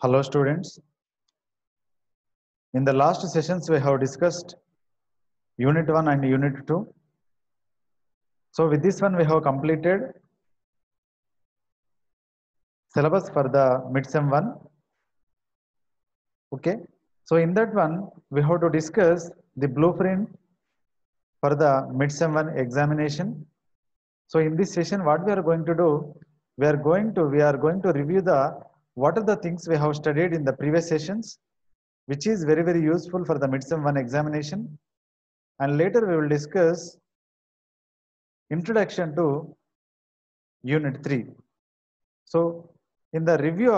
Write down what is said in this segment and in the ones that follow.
Hello students. In the last sessions we have discussed Unit 1 and Unit 2. So with this one we have completed syllabus for the Midsem 1. Okay. So in that one we have to discuss the blueprint for the Midsem 1 examination. So in this session what we are going to do, we are going to review what are the things we have studied in the previous sessions, which is very useful for the Midsem 1 examination. And later we will discuss introduction to Unit 3. So in the review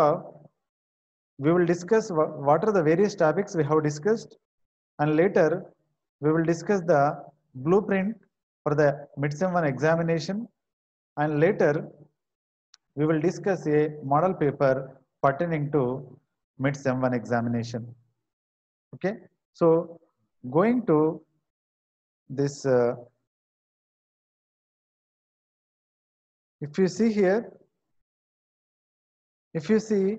we will discuss what are the various topics we have discussed, and later we will discuss the blueprint for the Midsem 1 examination, and later we will discuss a model paper pertaining to Midsem 1 examination. Okay. So going to this, if you see here, if you see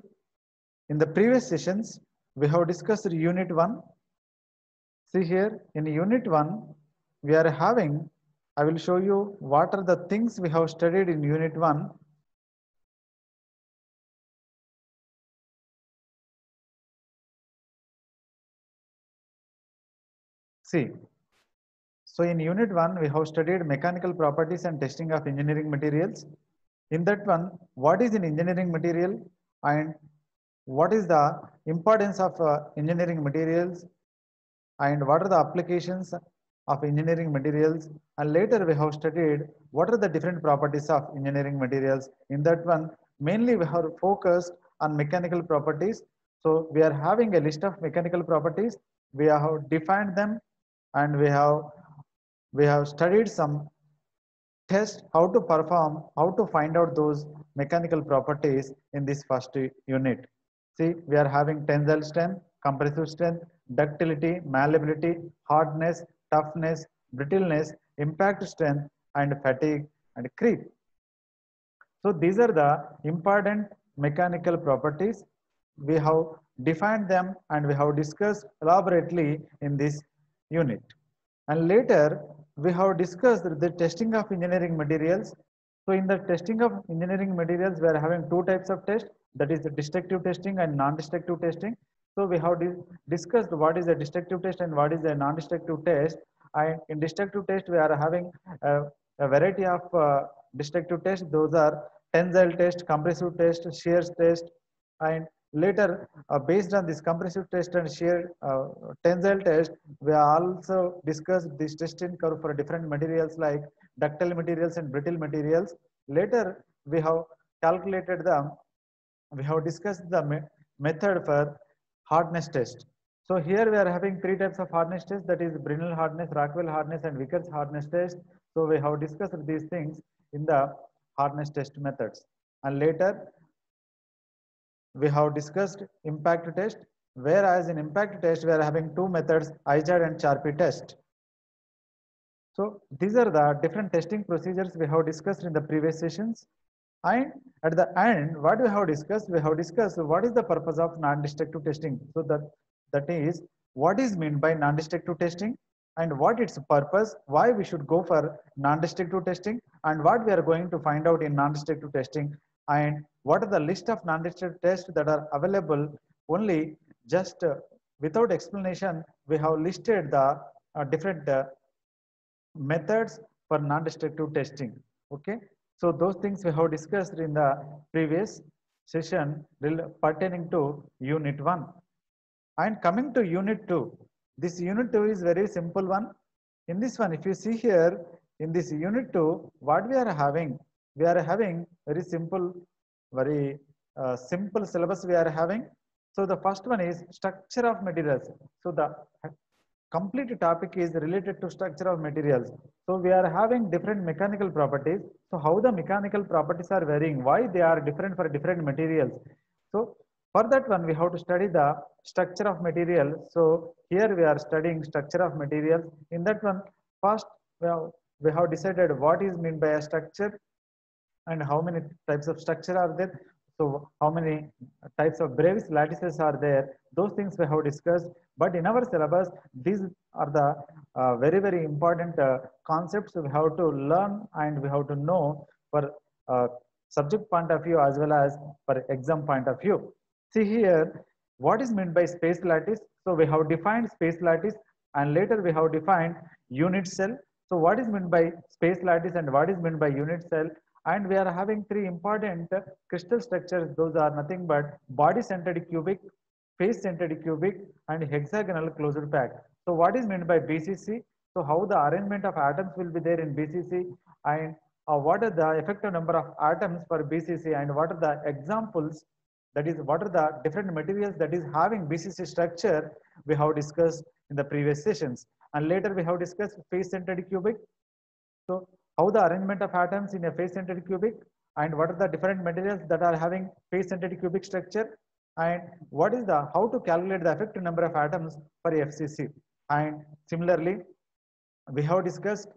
in the previous sessions, we have discussed Unit 1. See here, in Unit 1, we are having, I will show you what are the things we have studied in Unit 1. See, so in Unit 1, we have studied mechanical properties and testing of engineering materials. In that one, what is an engineering material and what is the importance of engineering materials, and what are the applications of engineering materials, and later we have studied what are the different properties of engineering materials. In that one, mainly we have focused on mechanical properties. So we are having a list of mechanical properties, we have defined them, and we have studied some tests, how to perform, how to find out those mechanical properties in this first unit. See, we are having tensile strength, compressive strength, ductility, malleability, hardness, toughness, brittleness, impact strength, and fatigue and creep. So these are the important mechanical properties. We have defined them and we have discussed elaborately in this unit. And later we have discussed the testing of engineering materials. So in the testing of engineering materials, we are having two types of tests, that is the destructive testing and non-destructive testing. So we have discussed what is a destructive test and what is a non-destructive test. And in destructive test, we are having a variety of destructive tests. Those are tensile test, compressive test, shear test, and later based on this compressive test and shear tensile test, we also discussed this testing curve for different materials like ductile materials and brittle materials. Later we have calculated we have discussed the method for hardness test. So here we are having three types of hardness test, that is Brinell hardness, Rockwell hardness, and Vickers hardness test. So we have discussed these things in the hardness test methods. And later we have discussed impact test, whereas in impact test we are having two methods, IJAD and Charpy test. So these are the different testing procedures we have discussed in the previous sessions. And at the end, what we have discussed what is the purpose of non-destructive testing. So that is what is meant by non-destructive testing and what its purpose, why we should go for non-destructive testing, and what we are going to find out in non-destructive testing, and what are the list of non-destructive tests that are available. Only just without explanation, we have listed the different methods for non-destructive testing. Okay, so those things we have discussed in the previous session pertaining to Unit 1. And coming to Unit 2, this Unit 2 is very simple one. In this one, if you see here, in this Unit 2, what we are having very simple, very simple syllabus we are having. So the first one is structure of materials. So the complete topic is related to structure of materials. So we are having different mechanical properties. So how the mechanical properties are varying, why they are different for different materials. So for that one, we have to study the structure of material. So here we are studying structure of materials. In that one, first we have decided what is meant by a structure and how many types of structure are there. So how many types of Brevis lattices are there? Those things we have discussed. But in our syllabus, these are the very, very important concepts we have to learn and we have to know for subject point of view as well as for exam point of view. See here, what is meant by space lattice? So we have defined space lattice and later we have defined unit cell. So what is meant by space lattice and what is meant by unit cell? And we are having three important crystal structures. Those are nothing but body centered cubic, face centered cubic, and hexagonal closed pack. So what is meant by BCC? So how the arrangement of atoms will be there in BCC, and what are the effective number of atoms for BCC, and what are the examples, that is what are the different materials that is having BCC structure, we have discussed in the previous sessions. And later we have discussed face centered cubic. So how the arrangement of atoms in a face-centered cubic, and what are the different materials that are having face-centered cubic structure, and what is the how to calculate the effective number of atoms for FCC. And similarly, we have discussed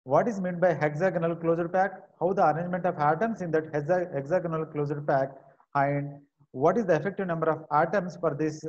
what is meant by hexagonal closure pack, how the arrangement of atoms in that hexagonal closure pack, and what is the effective number of atoms for this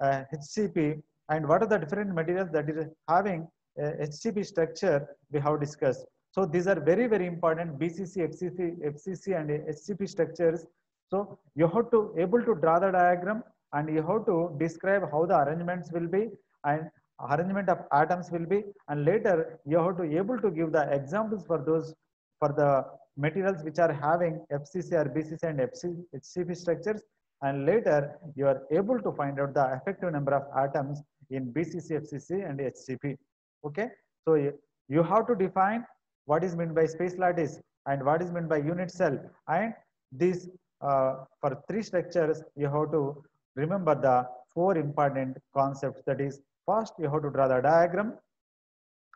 HCP, and what are the different materials that is having HCP structure we have discussed. So these are very, very important BCC, FCC and HCP structures. So you have to able to draw the diagram and you have to describe how the arrangements will be and arrangement of atoms will be, and later you have to able to give the examples for those for the materials which are having FCC or BCC and HCP structures, and later you are able to find out the effective number of atoms in BCC, FCC and HCP. Okay, so you have to define what is meant by space lattice and what is meant by unit cell, and these for three structures you have to remember the four important concepts, that is first you have to draw the diagram,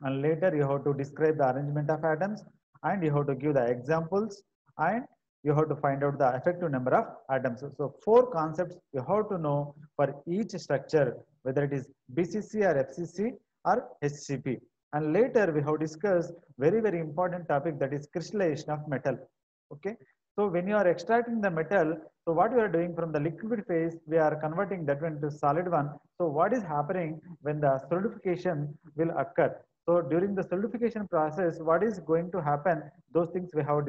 and later you have to describe the arrangement of atoms, and you have to give the examples, and you have to find out the effective number of atoms. So four concepts you have to know for each structure, whether it is BCC or FCC or HCP. And later we have discussed very, very important topic, that is crystallization of metal. Okay. So when you are extracting the metal, so what we are doing from the liquid phase, we are converting that one to solid one. So what is happening when the solidification will occur? So during the solidification process, what is going to happen? Those things we have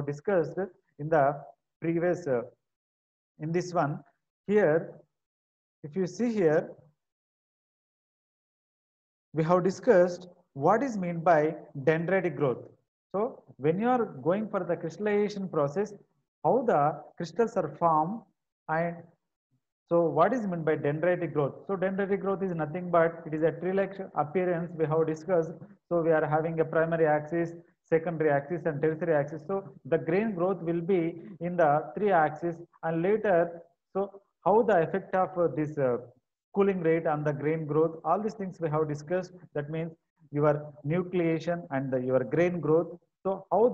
discussed in the previous in this one. Here, if you see here, we have discussed what is meant by dendritic growth. So when you are going for the crystallization process, how the crystals are formed, and so what is meant by dendritic growth? So dendritic growth is nothing but it is a tree-like appearance we have discussed. So we are having a primary axis, secondary axis and tertiary axis. So the grain growth will be in the three axes, and later, so how the effect of this cooling rate on the grain growth, all these things we have discussed. That means your nucleation and your grain growth. So how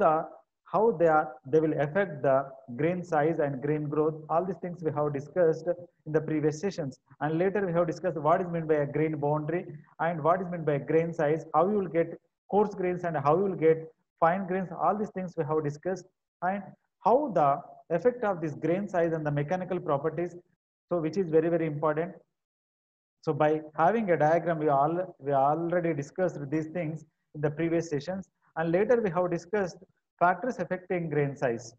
they will affect the grain size and grain growth, all these things we have discussed in the previous sessions. And later we have discussed what is meant by a grain boundary and what is meant by a grain size, how you will get coarse grains and how you will get fine grains, all these things we have discussed, and how the effect of this grain size and the mechanical properties, so which is very, very important. So by having a diagram, we already discussed these things in the previous sessions, and later we have discussed factors affecting grain size,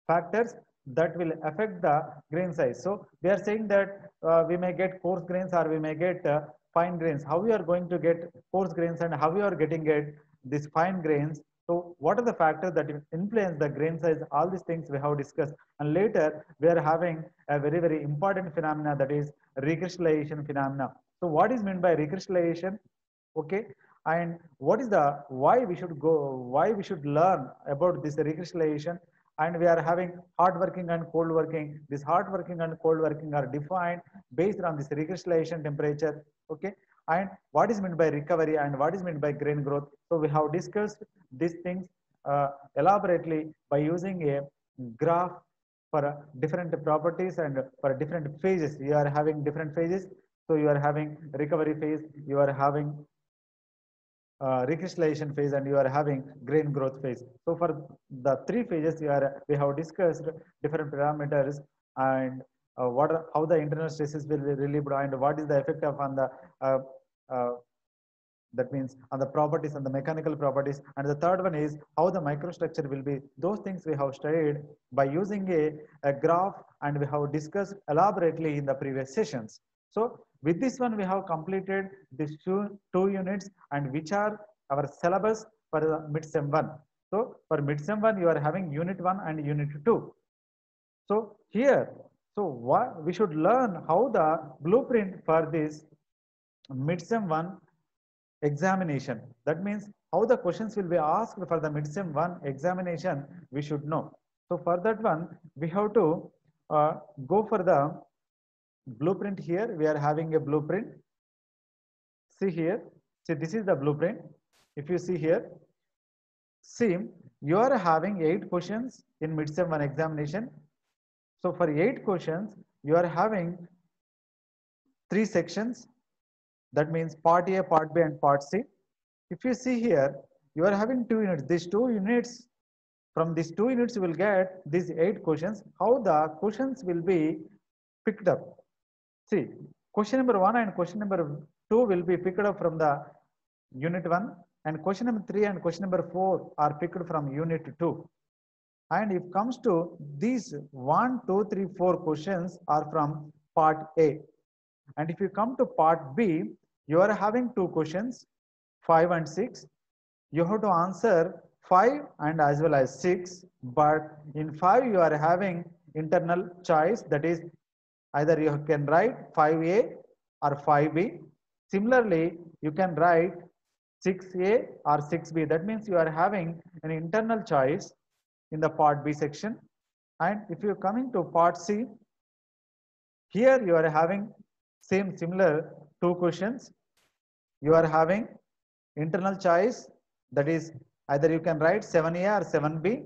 factors that will affect the grain size. So we are saying that we may get coarse grains or we may get fine grains. How we are going to get coarse grains and how we are getting it these fine grains? So what are the factors that influence the grain size? All these things we have discussed, and later we are having a very, very important phenomena, that is recrystallization phenomena. So what is meant by recrystallization? Okay, and what is the why we should learn about this recrystallization? And we are having hot working and cold working. This hot working and cold working are defined based on this recrystallization temperature. Okay, and what is meant by recovery and what is meant by grain growth? So we have discussed these things elaborately by using a graph for different properties and for different phases. You are having different phases. So you are having recovery phase, you are having recrystallization phase and you are having grain growth phase. So for the three phases we have discussed different parameters and how the internal stresses will be relieved and what is the effect of on the uh, uh, that means on the properties and the mechanical properties. And the third one is how the microstructure will be. Those things we have studied by using a graph and we have discussed elaborately in the previous sessions. So with this one, we have completed these two units and which are our syllabus for the mid-sem 1. So for mid-sem 1, you are having unit 1 and unit 2. So here, so what we should learn how the blueprint for this mid-sem 1 examination. That means how the questions will be asked for the mid-sem 1 examination, we should know. So for that one, we have to go for the blueprint here. We are having a blueprint. See here, see this is the blueprint. If you see here, see you are having 8 questions in mid-sem 1 examination. So for 8 questions, you are having 3 sections. That means part A, part B and part C. If you see here, you are having 2 units. These 2 units, from these 2 units you will get these 8 questions. How the questions will be picked up? See, question number 1 and question number 2 will be picked up from the unit 1 and question number 3 and question number 4 are picked from unit 2. And if comes to these 1, 2, 3, 4 questions are from part A. And if you come to part B, you are having 2 questions, 5 and 6. You have to answer 5 and as well as 6. But in 5, you are having internal choice. That is, either you can write 5A or 5B. Similarly, you can write 6A or 6B. That means you are having an internal choice in the part B section. And if you are coming to part C, here you are having similar 2 questions. You are having internal choice, that is either you can write 7A or 7B.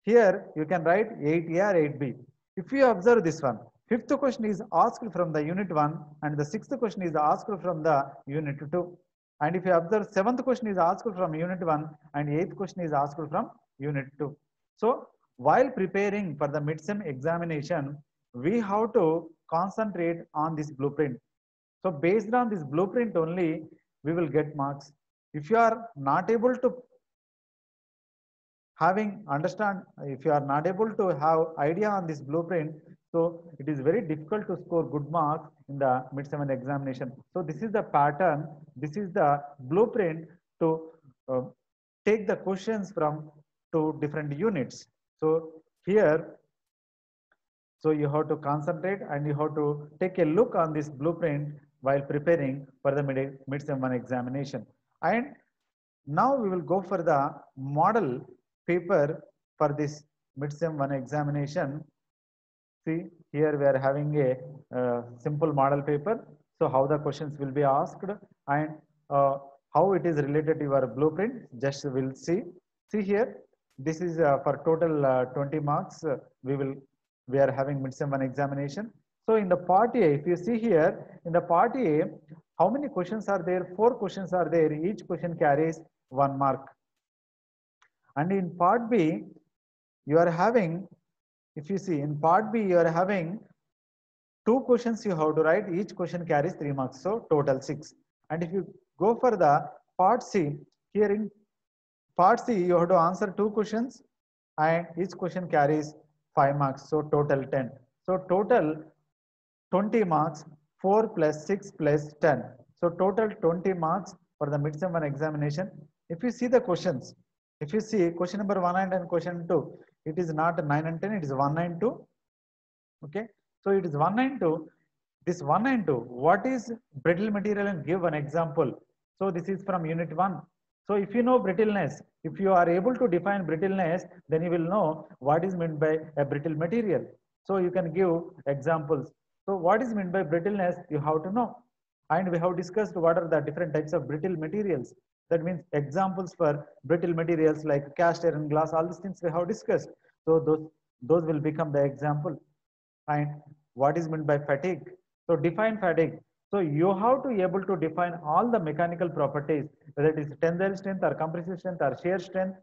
Here you can write 8A or 8B. If you observe this one, 5th question is asked from the unit 1 and the 6th question is asked from the unit 2. And if you observe 7th question is asked from unit 1 and 8th question is asked from unit 2. So while preparing for the mid-sem examination, we have to concentrate on this blueprint. So based on this blueprint only, we will get marks. If you are not able to if you are not able to have idea on this blueprint, so it is very difficult to score good marks in the mid-sem examination. So this is the pattern, this is the blueprint to take the questions from 2 different units. So here, so you have to concentrate and you have to take a look on this blueprint while preparing for the mid-sem 1 examination. And now we will go for the model paper for this mid-sem 1 examination. See, here we are having a simple model paper. So how the questions will be asked and how it is related to your blueprint, just we'll see. See here, this is for total 20 marks. We are having mid-sem 1 examination. So in the part A, if you see here, in the part A, how many questions are there? 4 questions are there. Each question carries 1 mark. And in part B, you are having, if you see in part B, you are having 2 questions you have to write. Each question carries 3 marks. So total 6. And if you go for the part C, here in part C, you have to answer 2 questions and each question carries 5 marks. So total 10. So total 20 marks, 4 plus 6 plus 10. So total 20 marks for the mid-sem 1 examination. If you see the questions, if you see question number 1 and question 2, it is not 9 and 10, it is 1 and 2. Okay. So it is 1 and 2. This 1 and 2, what is brittle material and give an example. So this is from unit 1. So if you know brittleness, if you are able to define brittleness, then you will know what is meant by a brittle material. So you can give examples. So what is meant by brittleness, you have to know. And we have discussed what are the different types of brittle materials. That means examples for brittle materials like cast iron, glass, all these things we have discussed. So those will become the example. And what is meant by fatigue? So define fatigue. So you have to be able to define all the mechanical properties, whether it is tensile strength or compressive strength or shear strength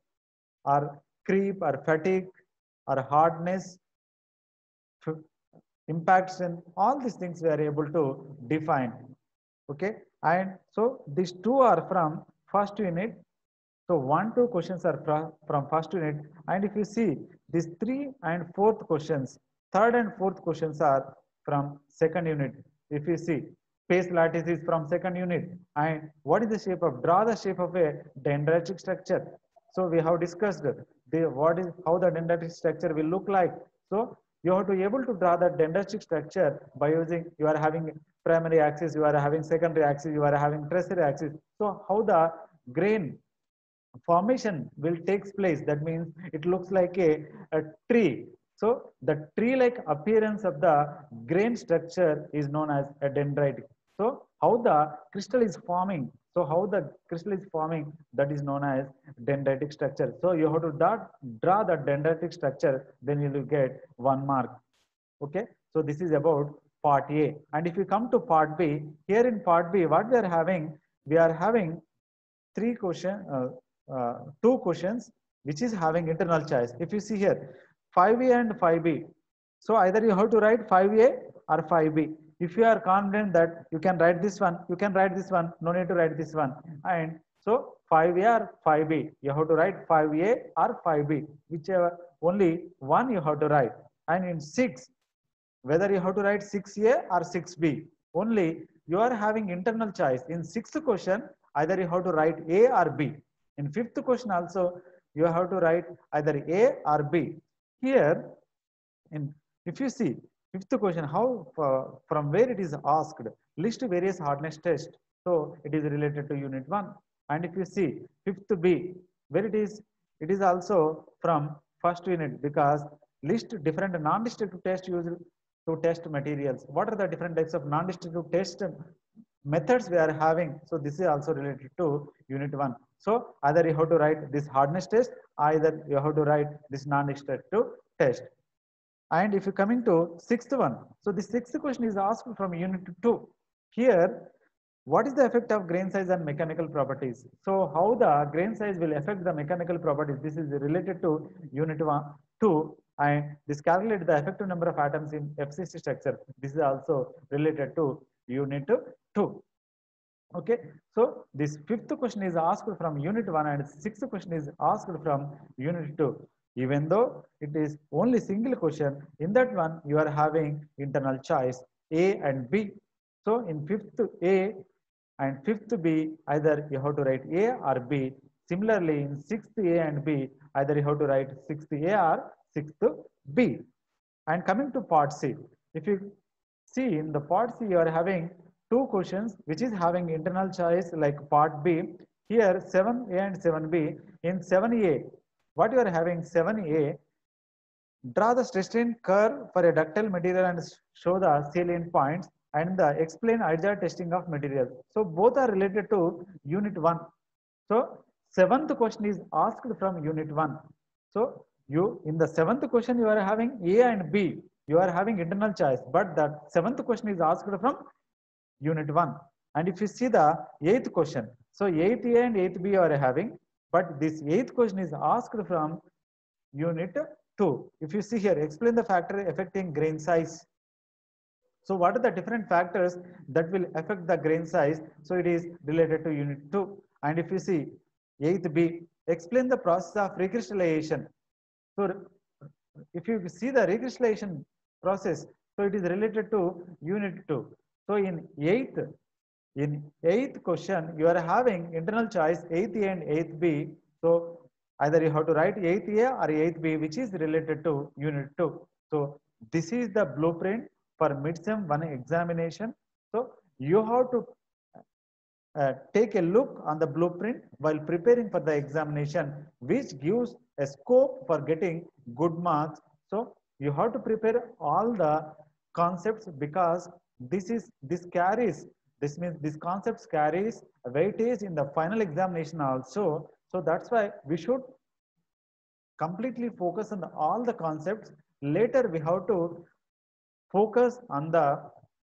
or creep or fatigue or hardness, impact strength, all these things we are able to define. Okay, and so these two are from first unit. So 1, 2 questions are from first unit, and if you see these 3 and 4th questions, 3rd and 4th questions are from second unit. If you see space lattice is from second unit, and what is the shape of, draw the shape of a dendritic structure. So we have discussed the what is how the dendritic structure will look like. So you have to be able to draw the dendritic structure by using, you are having primary axis, you are having secondary axis, you are having tertiary axis. So how the grain formation will takes place, that means it looks like a tree. So the tree like appearance of the grain structure is known as a dendritic. So how the crystal is forming, so how the crystal is forming, that is known as dendritic structure. So you have to draw the dendritic structure, then you will get 1 mark. Okay, so this is about part A. And if you come to part B, here in part B, what we are having 2 questions which is having internal choice. If you see here 5A and 5B, so either you have to write 5A or 5B. If you are confident that you can write this one, you can write this one, no need to write this one. And so 5A or 5B, you have to write 5A or 5B, whichever only one you have to write. And in 6, whether you have to write 6A or 6B, only you are having internal choice. In 6th question, either you have to write A or B. In 5th question also, you have to write either A or B. Here, if you see 5th question, how from where it is asked, list various hardness tests. So it is related to unit 1. And if you see 5th B, where it is also from first unit, because list different non-destructive tests used to test materials. What are the different types of non-destructive test methods we are having? So this is also related to unit 1. So either you have to write this hardness test, either you have to write this non-destructive test. And if you coming to 6th one, so the 6th question is asked from unit 2. Here, what is the effect of grain size and mechanical properties? So how the grain size will affect the mechanical properties? This is related to unit 1, 2, and this calculate the effective number of atoms in FCC structure. This is also related to unit 2. Okay, so this 5th question is asked from unit 1 and 6th question is asked from unit 2. Even though it is only single question, in that one you are having internal choice A and B. So in 5th A and 5th B, either you have to write A or B. Similarly, in 6th A and B, either you have to write 6th A or 6th B. And coming to part C, if you see in the part C, you are having 2 questions which is having internal choice like part B. Here 7A and 7B. In 7A, what you are having 7A, draw the stress strain curve for a ductile material and show the salient points, and the explain IJAR testing of materials. So both are related to unit 1. So 7th question is asked from unit 1. So you in the 7th question you are having A and B. You are having internal choice, but that 7th question is asked from unit 1. And if you see the 8th question, so 8th A and 8th B you are having, but this 8th question is asked from unit 2. If you see here, explain the factor affecting grain size. So what are the different factors that will affect the grain size? So it is related to unit 2. And if you see 8th B, explain the process of recrystallization. So if you see the recrystallization process, so it is related to unit 2. So in 8th question, you are having internal choice 8th A and 8th B. So either you have to write 8th A or 8th B, which is related to unit 2. So this is the blueprint for midsem 1 examination. So you have to take a look on the blueprint while preparing for the examination, which gives a scope for getting good marks. So you have to prepare all the concepts, because this carries, this means this concepts carries a weightage in the final examination also. So that's why we should completely focus on all the concepts. Later we have to focus on the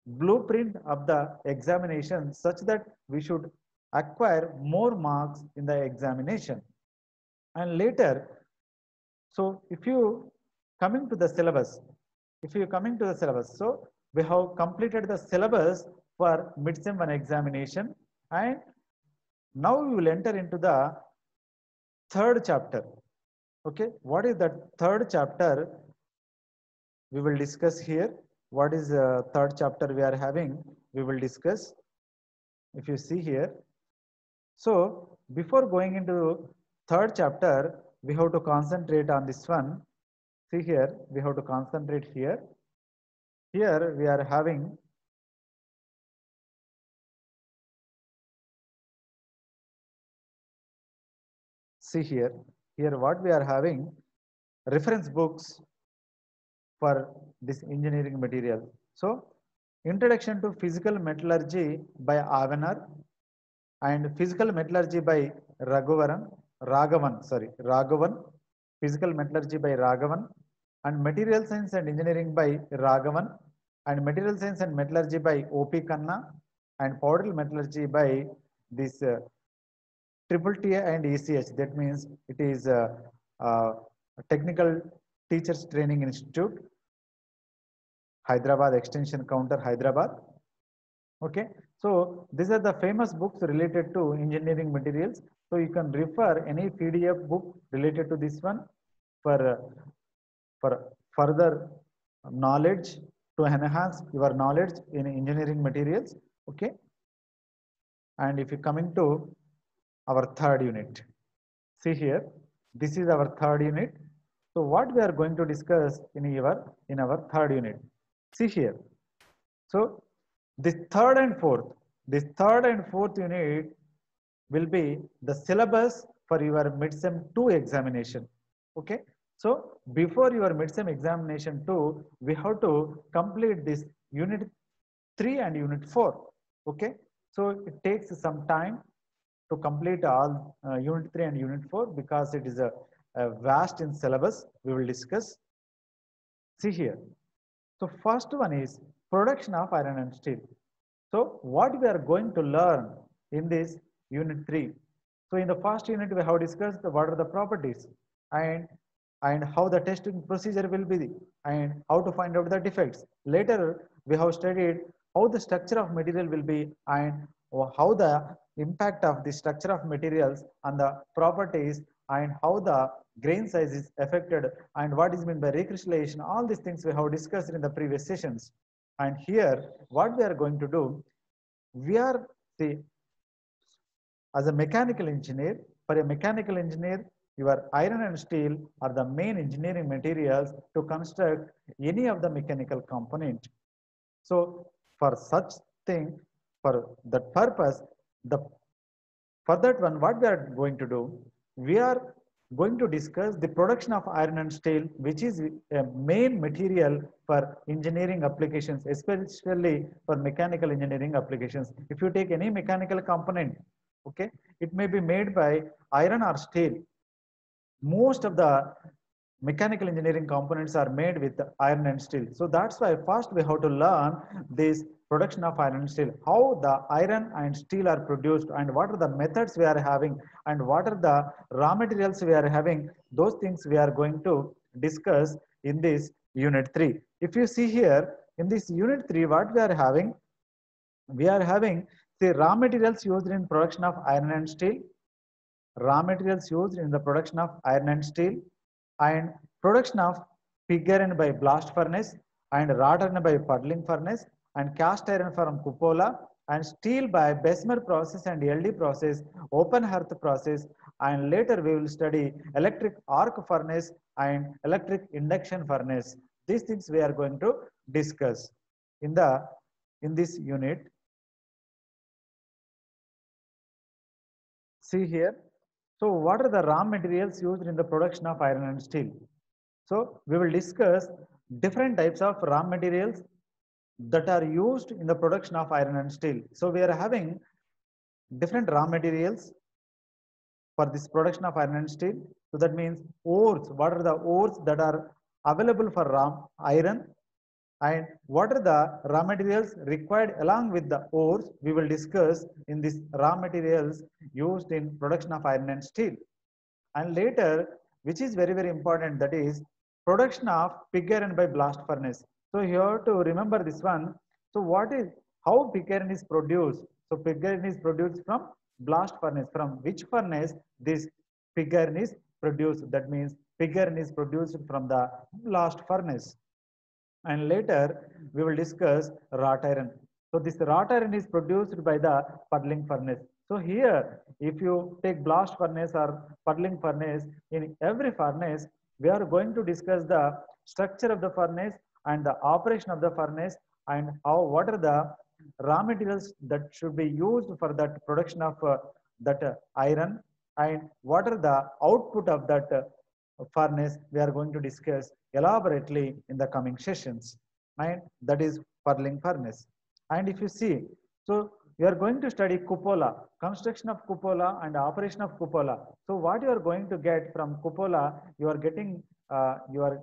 blueprint of the examination such that we should acquire more marks in the examination. And later, so if you coming to the syllabus, so we have completed the syllabus for mid-sem 1 examination, and now we will enter into the third chapter. Okay, what is that third chapter? We will discuss here. What is the third chapter we are having? We will discuss. If you see here, so before going into third chapter, we have to concentrate on this one. See here, we have to concentrate here. Here we are having see here. Here what we are having reference books for this engineering material. So Introduction to Physical Metallurgy by Avener and Physical Metallurgy by Raghavan, Physical Metallurgy by Raghavan, and Material Science and Engineering by Raghavan, and Material Science and Metallurgy by O.P. Khanna, and Powder Metallurgy by this Triple T and ECH. That means it is Technical Teachers Training Institute, Hyderabad Extension Counter, Hyderabad. Okay, so these are the famous books related to engineering materials. So you can refer any PDF book related to this one for further knowledge, to enhance your knowledge in engineering materials. Okay, and if you coming to our third unit, see here, this is our third unit. So what we are going to discuss in our third unit, see here. So this third and fourth unit will be the syllabus for your mid-sem 2 examination. Okay, so before your mid-sem examination 2, we have to complete this unit 3 and unit 4. Okay, so it takes some time to complete all unit 3 and unit 4 because it is a vast in syllabus. We will discuss. See here. So first one is production of iron and steel. So what we are going to learn in this unit 3. So in the first unit we have discussed what are the properties and how the testing procedure will be and how to find out the defects. Later we have studied how the structure of material will be and how the impact of the structure of materials on the properties and how the grain size is affected and what is meant by recrystallization. All these things we have discussed in the previous sessions. And here what we are going to do, we are as a mechanical engineer, for a mechanical engineer, your iron and steel are the main engineering materials to construct any of the mechanical component. So for such thing, for that purpose, for that one, what we are going to do, we are going to discuss the production of iron and steel, which is a main material for engineering applications, especially for mechanical engineering applications. If you take any mechanical component, okay, it may be made by iron or steel. Most of the mechanical engineering components are made with iron and steel. So that's why first we have to learn this production of iron and steel, how the iron and steel are produced and what are the methods we are having and what are the raw materials we are having. Those things we are going to discuss in this unit 3. If you see here in this unit 3, what we are having the raw materials used in production of iron and steel, raw materials used in the production of iron and steel, and production of pig iron by blast furnace and wrought iron by puddling furnace and cast iron from cupola and steel by Bessemer process and LD process, open hearth process, and later we will study electric arc furnace and electric induction furnace. These things we are going to discuss in this unit. See here. So what are the raw materials used in the production of iron and steel? So we will discuss different types of raw materials that are used in the production of iron and steel. So we are having different raw materials for this production of iron and steel. So that means ores. What are the ores that are available for raw iron? and what are the raw materials required along with the ores we will discuss in this raw materials used in production of iron and steel. And later, which is very very important, that is production of pig iron by blast furnace. So you have to remember this one. So what is, how pig iron is produced? So pig iron is produced from blast furnace. From which furnace this pig iron is produced? That means pig iron is produced from the blast furnace. And later we will discuss wrought iron. So this wrought iron is produced by the puddling furnace. So here, if you take blast furnace or puddling furnace, in every furnace, we are going to discuss the structure of the furnace and the operation of the furnace, and how, what are the raw materials that should be used for that production of that iron, and what are the output of that furnace we are going to discuss elaborately in the coming sessions. And that is purling furnace. And if you see, so you are going to study cupola, construction of cupola and operation of cupola. So what you are going to get from cupola, you are getting your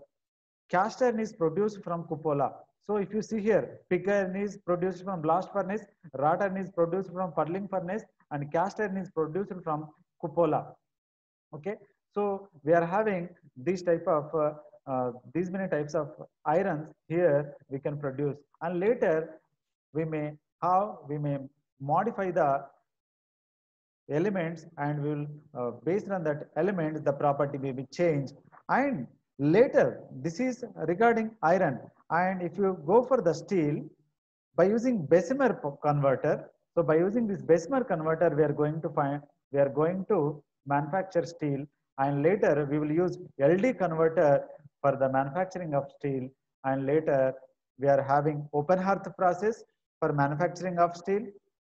cast iron is produced from cupola. So if you see here, pig iron is produced from blast furnace, wrought iron is produced from puddling furnace, and cast iron is produced from cupola. Okay, so we are having these type of these many types of irons here we can produce, and later we may modify the elements, and we will based on that element the property may be changed. And later, this is regarding iron. And if you go for the steel, by using Bessemer converter, so by using this Bessemer converter, we are going to manufacture steel, and later we will use LD converter for the manufacturing of steel, and later we are having open hearth process for manufacturing of steel,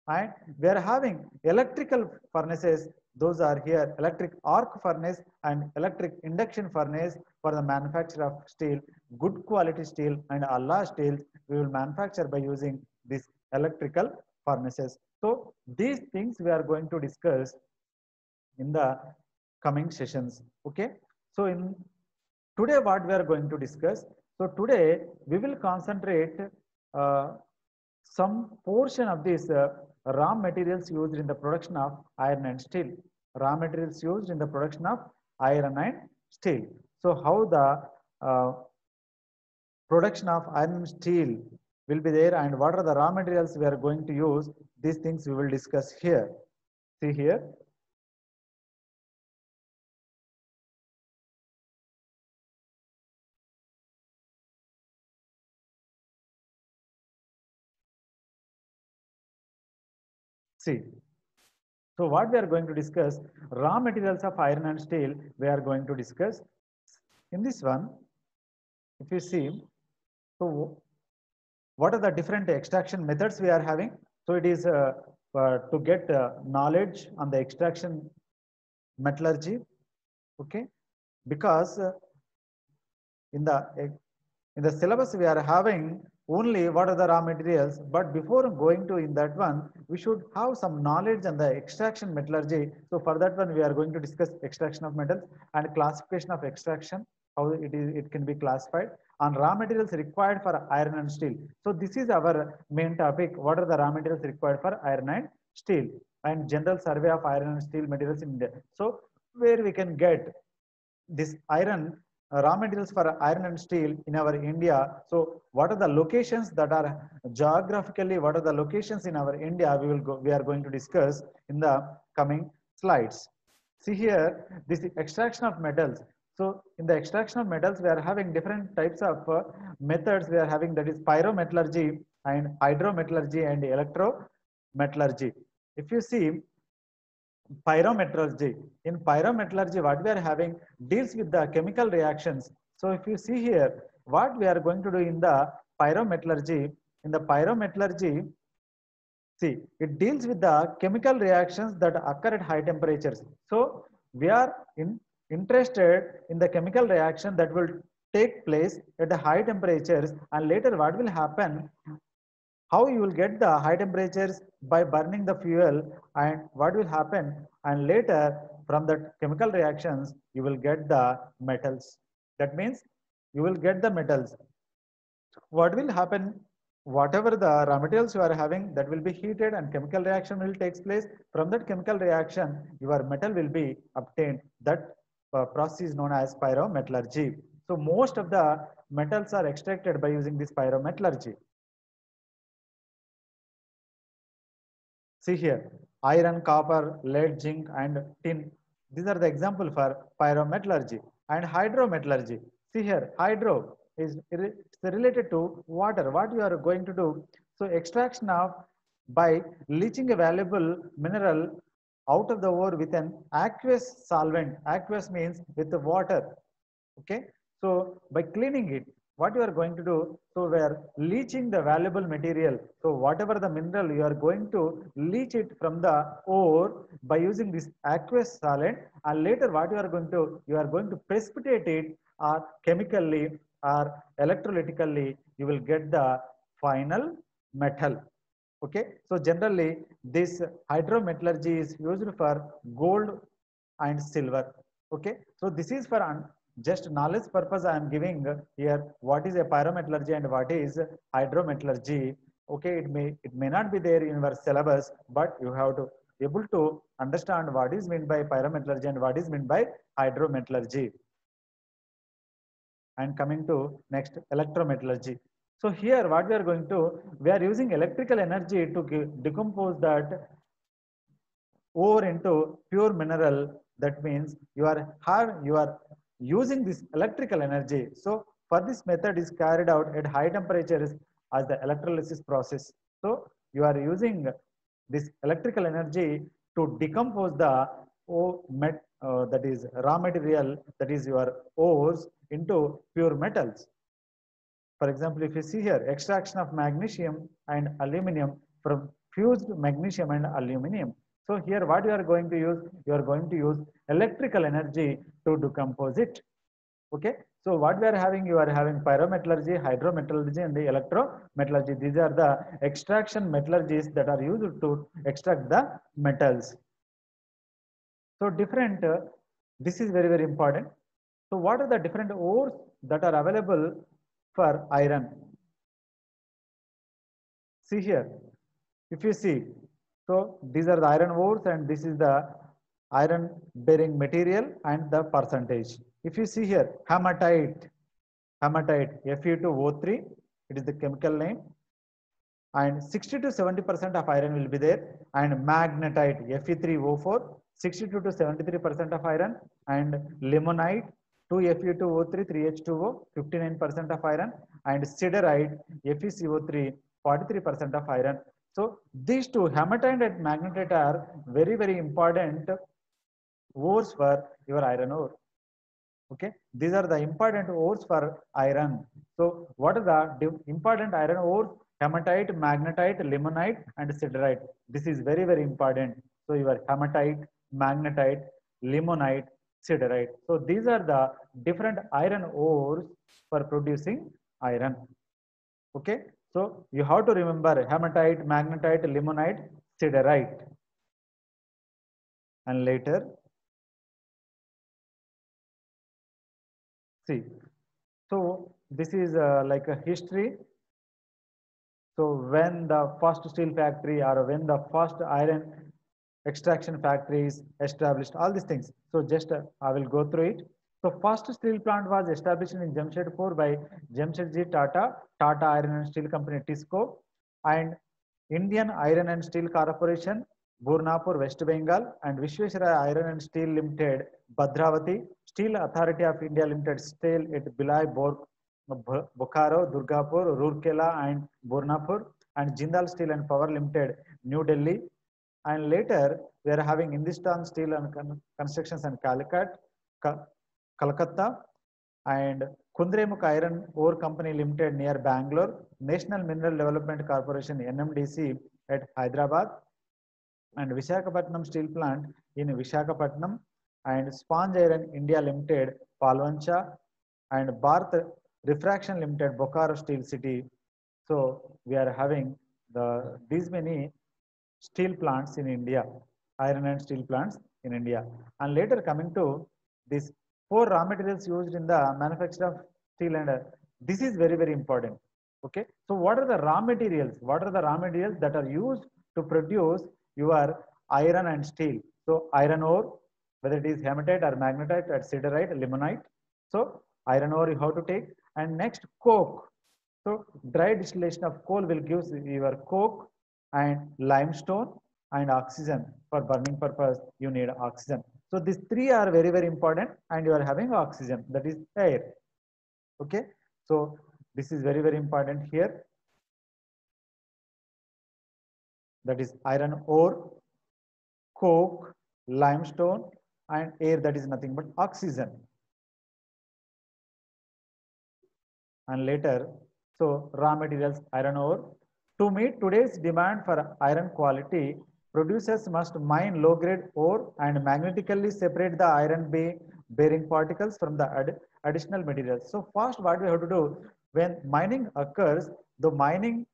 and we are having electrical furnaces. Those are here electric arc furnace and electric induction furnace for the manufacture of steel, good quality steel and Allah steels we will manufacture by using these electrical furnaces. So these things we are going to discuss in the coming sessions. Okay, so in today what we are going to discuss, so today we will concentrate uh, some portion of this raw materials used in the production of iron and steel. Raw materials used in the production of iron and steel. So how the production of iron and steel will be there, and what are the raw materials we are going to use, these things we will discuss here. See here. See. So what we are going to discuss, raw materials of iron and steel, we are going to discuss. In this one, if you see, so what are the different extraction methods we are having? So it is to get knowledge on the extraction metallurgy, okay? Because in the syllabus we are having only what are the raw materials, but before going to in that one, we should have some knowledge on the extraction metallurgy. So for that one, we are going to discuss extraction of metals and classification of extraction, how it can be classified, on raw materials required for iron and steel. So this is our main topic. What are the raw materials required for iron and steel, and general survey of iron and steel materials in India. So where we can get this iron raw materials for iron and steel in our India. So what are the locations that are geographically, what are the locations in our India, we are going to discuss in the coming slides. See here, this extraction of metals. So in the extraction of metals, we are having different types of methods we are having, that is pyrometallurgy and hydrometallurgy and electrometallurgy. If you see, pyrometallurgy. In pyrometallurgy, what we are having deals with the chemical reactions. So if you see here, what we are going to do in the pyrometallurgy, see, it deals with the chemical reactions that occur at high temperatures. So we are interested in the chemical reaction that will take place at the high temperatures, and later what will happen, how you will get the high temperatures by burning the fuel, and what will happen, and later from the chemical reactions you will get the metals. That means you will get the metals. what will happen, whatever the raw materials you are having, that will be heated and chemical reaction will take place. From that chemical reaction, your metal will be obtained. That process is known as pyrometallurgy. So most of the metals are extracted by using this pyrometallurgy. See here, iron, copper, lead, zinc, and tin. These are the example for pyrometallurgy. And hydrometallurgy. See here, hydro is it's related to water. What you are going to do? So extraction of by leaching a valuable mineral out of the ore with an aqueous solvent. Aqueous means with the water. Okay, so by cleaning it, what you are going to do, so we are leaching the valuable material. So whatever the mineral, you are going to leach it from the ore by using this aqueous solvent, and later what you are going to precipitate it, or chemically or electrolytically, you will get the final metal. Okay, so generally this hydrometallurgy is used for gold and silver. Okay, so this is for just knowledge purpose. I am giving here what is a pyrometallurgy and what is hydrometallurgy. Okay, it may not be there in your syllabus, but you have to able to understand what is meant by pyrometallurgy and what is meant by hydrometallurgy. And coming to next, electrometallurgy. So here what we are going to, we are using electrical energy to decompose that ore into pure mineral. That means you are using this electrical energy. So for this method is carried out at high temperatures as the electrolysis process. So you are using this electrical energy to decompose the that is raw material, that is your ores, into pure metals. For example, if you see here, extraction of magnesium and aluminum from fused magnesium and aluminum. So here what you are going to use, you are going to use electrical energy to decompose it. Okay, so what we are having, you are having pyrometallurgy, hydrometallurgy, and the electrometallurgy. These are the extraction metallurgies that are used to extract the metals. So different, this is very, very important. So what are the different ores that are available for iron? See here, if you see, so these are the iron ores and this is the iron bearing material and the percentage. If you see here, hematite, Fe2O3, it is the chemical name, and 60 to 70% of iron will be there, and magnetite, Fe3O4, 62 to 73% of iron, and limonite, 2Fe2O3, 3H2O, 59% of iron, and siderite, FeCO3, 43% of iron. So these two, hematite and magnetite, are very, very important ores for your iron ore. Okay, these are the important ores for iron. So what are the important iron ores? Hematite, magnetite, limonite, and siderite. This is very, very important. So your hematite, magnetite, limonite, siderite. So these are the different iron ores for producing iron. Okay, so you have to remember hematite, magnetite, limonite, siderite. And later, see, so this is like a history. So when the first steel factory or when the first iron extraction factory is established, all these things. So just I will go through it. So first steel plant was established in Jamshedpur by Jamshedji Tata, Tata Iron and Steel Company, TISCO, and Indian Iron and Steel Corporation, Burnapur, West Bengal, and Vishwesvaraya Iron and Steel Limited, Bhadravati, Steel Authority of India Limited, Steel at Bilai, Bokaro, Durgapur, Rourkela, and Burnapur, and Jindal Steel and Power Limited, New Delhi. And later, we are having Hindustan Steel and Constructions and Calcutta, and Kundremukh Iron Ore Company Limited near Bangalore, National Mineral Development Corporation, NMDC, at Hyderabad, and Visakhapatnam Steel Plant in Visakhapatnam, and Sponge Iron India Limited, Palvancha, and Bharat Refraction Limited, Bokaro Steel City. So we are having these many steel plants in India, iron and steel plants in India. And later coming to these 4 raw materials used in the manufacture of steel, and this is very, very important. Okay, so what are the raw materials? What are the raw materials that are used to produce your iron and steel? So iron ore, whether it is hematite or magnetite or siderite, limonite. So iron ore you have to take, and next coke. So dry distillation of coal will give your coke, and limestone and oxygen. For burning purpose you need oxygen. So these three are very, very important, and you are having oxygen, that is air. Okay, so this is very, very important here. That is iron ore, coke, limestone, and air, that is nothing but oxygen. And later, so raw materials, iron ore. To meet today's demand for iron quality, producers must mine low-grade ore and magnetically separate the iron bearing particles from the additional materials. So first, what we have to do when mining occurs, the mining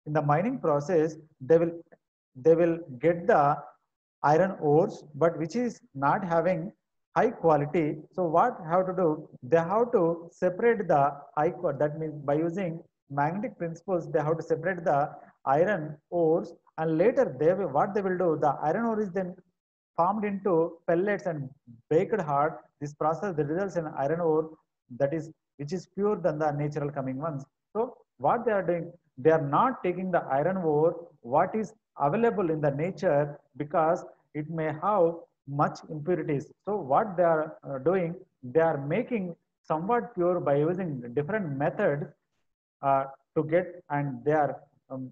in the mining process, they will get the iron ores, but which is not having high quality. So what have to do? They have to separate the high quality. That means by using magnetic principles, they have to separate the iron ores, and later what they will do? The iron ore is then formed into pellets and baked hard. This process that results in iron ore that is which is pure than the natural coming ones. So what they are doing? They are not taking the iron ore what is available in the nature, because it may have much impurities. So what they are doing, they are making somewhat pure by using different methods uh, to get, and they are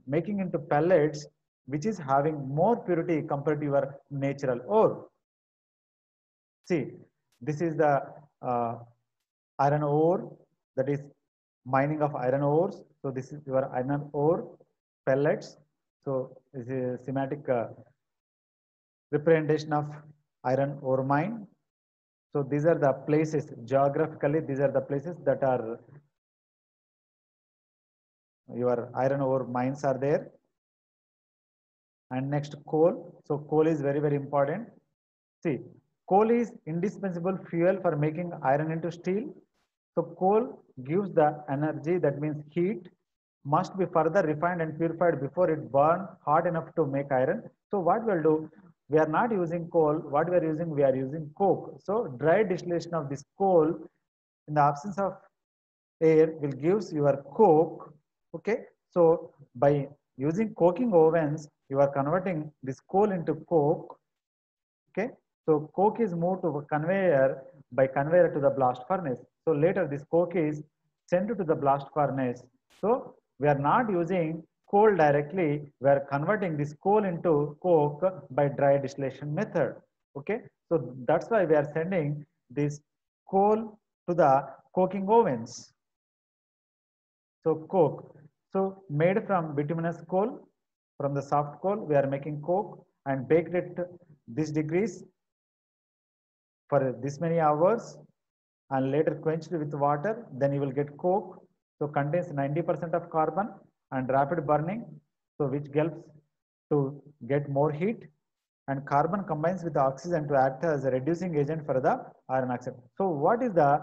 making into pellets which is having more purity compared to your natural ore. See, this is the uh, iron ore, that is mining of iron ores. So this is your iron ore pellets. So this is a schematic representation of iron ore mine. So these are the places geographically. These are the places that are your iron ore mines are there. And next coal. So coal is very, very important. See, coal is indispensable fuel for making iron into steel. So coal gives the energy, that means heat, must be further refined and purified before it burn hot enough to make iron. So what we'll do, we are not using coal. What we are using coke. So dry distillation of this coal in the absence of air will gives your coke. Okay, so by using coking ovens, you are converting this coal into coke. Okay, so coke is moved to a conveyor, by conveyor to the blast furnace. So later this coke is sent to the blast furnace. So we are not using coal directly, we are converting this coal into coke by dry distillation method. Okay, so that's why we are sending this coal to the coking ovens. So coke, so made from bituminous coal, from the soft coal, we are making coke and baked it this degrees for this many hours, and later quenched with water, then you will get coke. So contains 90% of carbon and rapid burning, so which helps to get more heat, and carbon combines with the oxygen to act as a reducing agent for the iron oxide. So what is the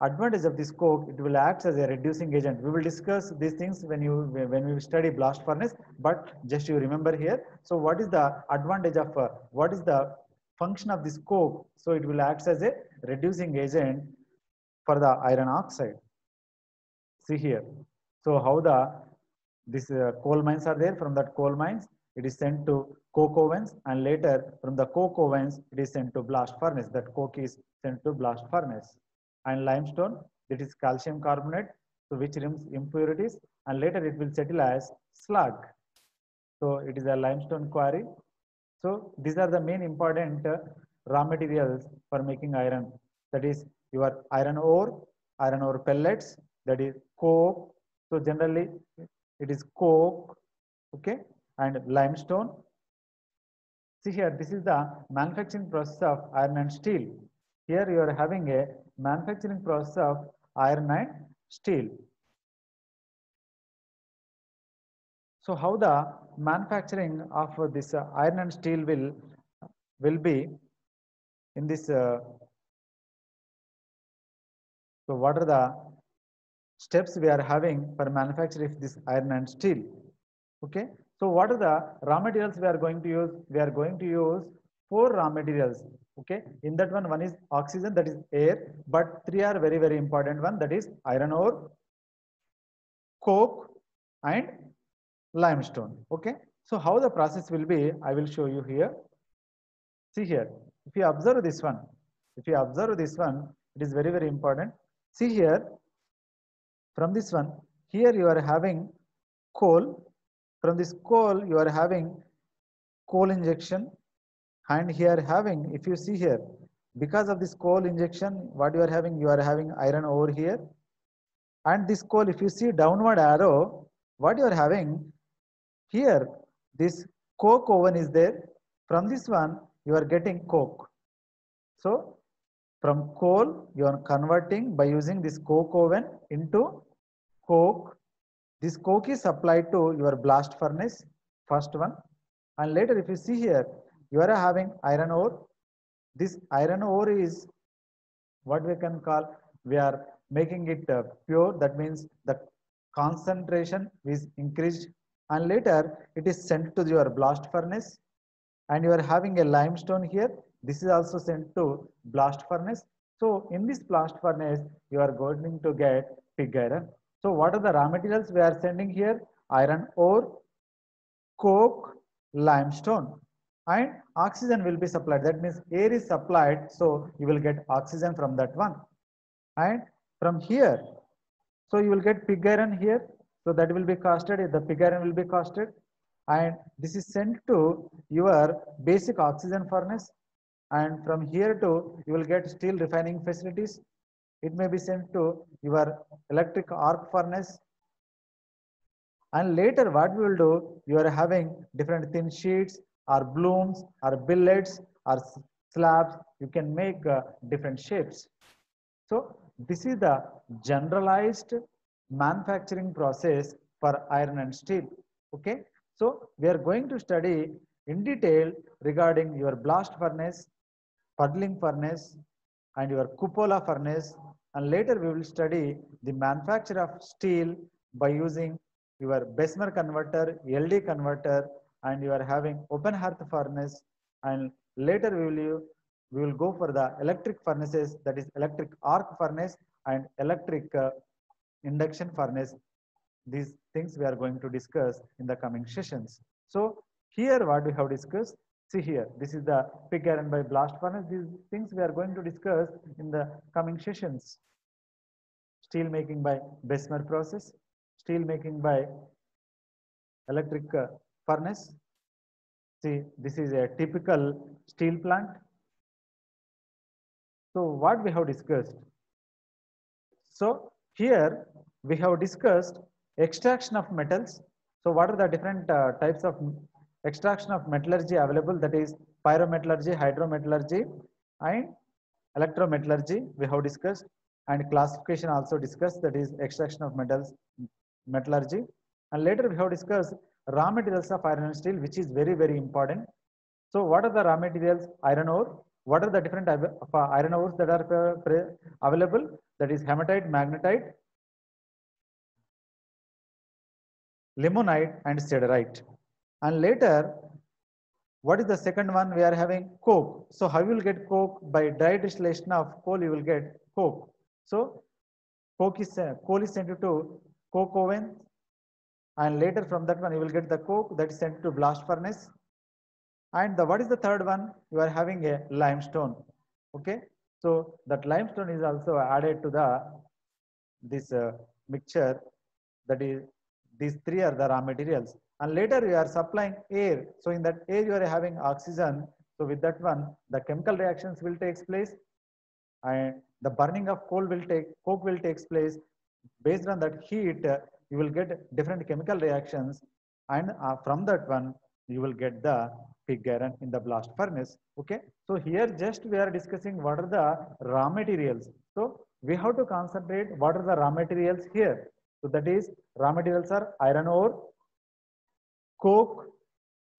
advantage of this coke? It will act as a reducing agent. We will discuss these things when we study blast furnace, but just you remember here. So what is the advantage of what is the function of this coke? So it will act as a reducing agent for the iron oxide. See here. So how the this coal mines are there. From that coal mines, it is sent to coke ovens, and later from the coke ovens, it is sent to blast furnace. That coke is sent to blast furnace. And limestone, that is calcium carbonate, so which removes impurities, and later it will settle as slag. So it is a limestone quarry. So these are the main important raw materials for making iron. That is your iron ore pellets, that is coke. So generally it is coke, okay, and limestone. See here, this is the manufacturing process of iron and steel. Here you are having a manufacturing process of iron and steel. So how the manufacturing of this iron and steel will be in this so what are the steps we are having for manufacture of this iron and steel. Okay, so what are the raw materials we are going to use? We are going to use 4 raw materials. Okay, in that one is oxygen, that is air, but 3 are very, very important one, that is iron ore, coke and limestone. Okay, so how the process will be, I will show you here. See here, if you observe this one, it is very, very important. See here, from this one, here you are having coal. From this coal, you are having coal injection, and here having, if you see here, because of this coal injection, what you are having iron ore here, and this coal, if you see downward arrow, what you are having here, this coke oven is there. From this one, you are getting coke. So from coal, you are converting by using this coke oven into coke. This coke is supplied to your blast furnace, first one. And later, if you see here, you are having iron ore. This iron ore is what we can call, we are making it pure. That means the concentration is increased. And later, it is sent to your blast furnace. And you are having a limestone here. This is also sent to blast furnace. So in this blast furnace, you are going to get pig iron. So what are the raw materials we are sending here? Iron ore, coke, limestone, and oxygen will be supplied. That means air is supplied, so you will get oxygen from that one. And from here, so you will get pig iron here. So that will be casted, the pig iron will be casted. And this is sent to your basic oxygen furnace. And from here to, you will get steel refining facilities. It may be sent to your electric arc furnace. And later what we will do, you are having different thin sheets or blooms or billets or slabs. You can make different shapes. So this is the generalized manufacturing process for iron and steel. Okay. So we are going to study in detail regarding your blast furnace, puddling furnace, and your cupola furnace. And later we will study the manufacture of steel by using your Bessemer converter, LD converter, and you are having open hearth furnace. And later we will go for the electric furnaces, that is electric arc furnace and electric induction furnace. These things we are going to discuss in the coming sessions. So here what we have discussed, see here, this is the pig iron by blast furnace. These things we are going to discuss in the coming sessions. Steel making by Bessemer process, steel making by electric furnace. See, this is a typical steel plant. So what we have discussed? So here we have discussed extraction of metals. So what are the different types of extraction of metallurgy available? That is pyrometallurgy, hydrometallurgy, and electrometallurgy we have discussed, and classification also discussed, that is extraction of metals, metallurgy. And later we have discussed raw materials of iron and steel, which is very, very important. So what are the raw materials? Iron ore. What are the different types of iron ores that are available? That is hematite, magnetite, limonite, and siderite. And later, what is the second one? We are having coke. So how you will get coke? By dry distillation of coal, you will get coke. So coal is sent to coke oven, and later from that one you will get the coke that is sent to blast furnace. And what is the third one? You are having a limestone. Okay, so that limestone is also added to the this mixture. That is, these three are the raw materials. And later you are supplying air. So in that air you are having oxygen. So with that one, the chemical reactions will take place, and the burning of coke will take place. Based on that heat, you will get different chemical reactions, and from that one you will get the pig iron in the blast furnace. Okay, so here just we are discussing what are the raw materials. So we have to concentrate what are the raw materials here. So that is, raw materials are iron ore, coke,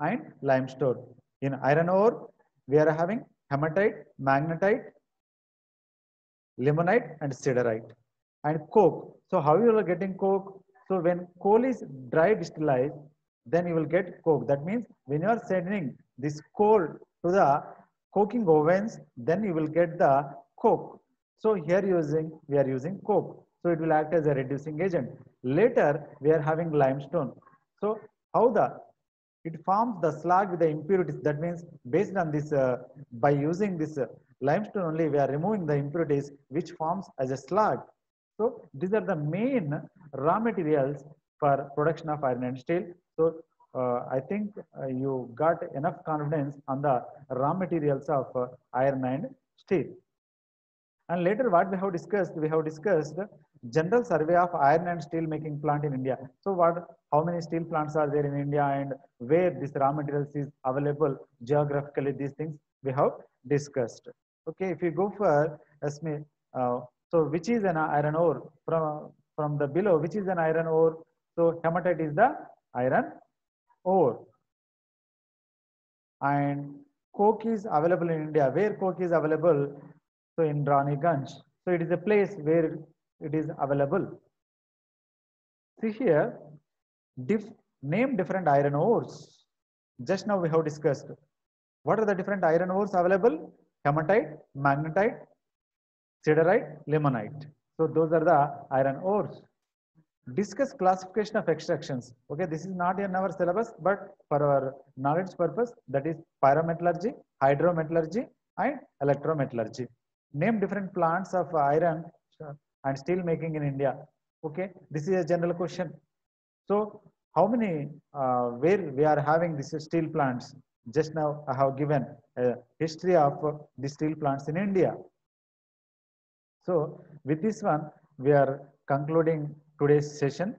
and limestone. In iron ore, we are having hematite, magnetite, limonite, and siderite. and coke. So how you are getting coke? So when coal is dry distillized, then you will get coke. That means when you are sending this coal to the coking ovens, then you will get the coke. So here we are using coke. So it will act as a reducing agent. Later we are having limestone. So how it forms the slag with the impurities. That means based on this, by using this limestone only, we are removing the impurities which forms as a slag. So these are the main raw materials for production of iron and steel. So I think you got enough confidence on the raw materials of iron and steel. And later what we have discussed general survey of iron and steel making plant in India. So how many steel plants are there in India and where this raw materials is available geographically, these things we have discussed. Okay, if you go for Asmi, so which is an iron ore from the below, which is an iron ore? So hematite is the iron ore. And coke is available in India. Where coke is available? So in Raniganj. So it is a place where it is available. See here, name different iron ores. Just now we have discussed. What are the different iron ores available? Hematite, magnetite, siderite, limonite. So those are the iron ores. Discuss classification of extractions. Okay, this is not in our syllabus, but for our knowledge purpose, that is pyrometallurgy, hydrometallurgy, and electrometallurgy. Name different plants of iron and steel making in India. Okay, this is a general question. So, how many, where we are having these steel plants? Just now I have given a history of the steel plants in India. So, with this one, we are concluding today's session.